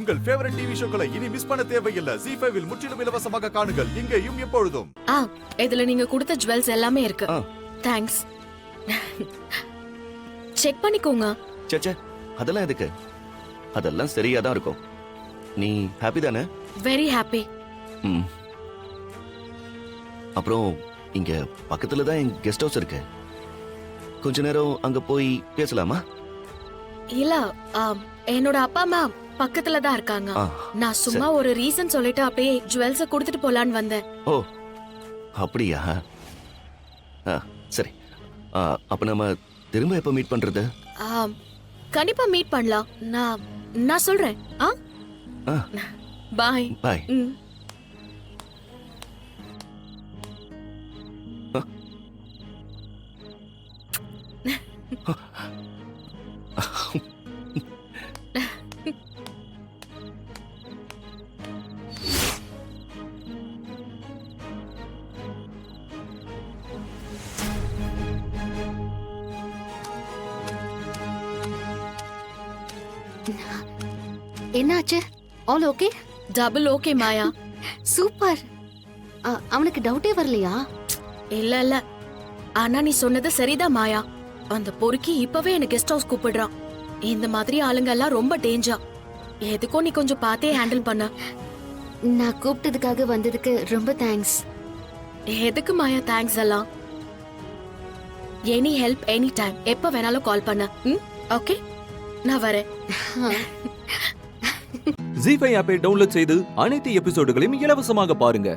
உங்கள் favourite TV ஷோக்களை இனி miss பண்ண தேவையில்லை. ZEE5 இல் முற்றிலும் இலவசமாக காணுங்கள், இங்கேயும் எப்பொழுதும். இதுல நீங்க கொடுத்த ஜுவல்ஸ் எல்லாமே இருக்கு. தேங்க்ஸ். செக் பண்ணிக்கோங்க. சச்சே, அதெல்லாம் எதுக்கு? அதெல்லாம் சரியா தான் இருக்கும். நீ ஹாப்பி தானே? Very happy. அப்புறம் இங்க பக்கத்துல தான் என் கெஸ்ட் ஹவுஸ் இருக்கு. கொஞ்ச நேரம் அங்க போய் பேசலாமா? இல்ல, என்னோட அப்பா அம்மா பக்கத்துல தான் இருக்காங்க. நான் சும்மா ஒரு ரீசன் சொல்லிட்டு அப்படியே ஜுவல்ஸ கொடுத்துட்டு போலான்னு வந்தேன். ஓ அப்படியா? சரி, அப்ப நம்ம திரும்ப எப்ப மீட் பண்றது? கண்டிப்பா மீட் பண்ணலாம். நான் சொல்றேன். பாய். பாய். என்னாச்சு? All okay? டபுள் ஓகே மாயா. சூப்பர். அவனுக்கு டவுட்டே வரலையா? இல்ல இல்ல, ஆனா நீ சொன்னது சரிதான் மாயா. அந்த பொறுக்கி இப்பவே எனக்கு கெஸ்ட் ஹவுஸ் கூப்பிடுறான். இந்த மாதிரி ஆளுங்க எல்லாம் ரொம்ப டேஞ்சர். எதுக்கும் நீ கொஞ்சம் பார்த்தே ஹேண்டில் பண்ண. நான் கூப்பிட்டதுக்காக வந்ததுக்கு ரொம்ப தேங்க்ஸ். எதுக்கு மாயா தேங்க்ஸ் எல்லாம்? எனி ஹெல்ப் எனி டைம், எப்ப வேணாலும் கால் பண்ண. ஓகே, நான் வரேன். ZEE5 ஆப்பை டவுன்லோட் செய்து அனைத்து எபிசோடுகளையும் இலவசமாக பாருங்க.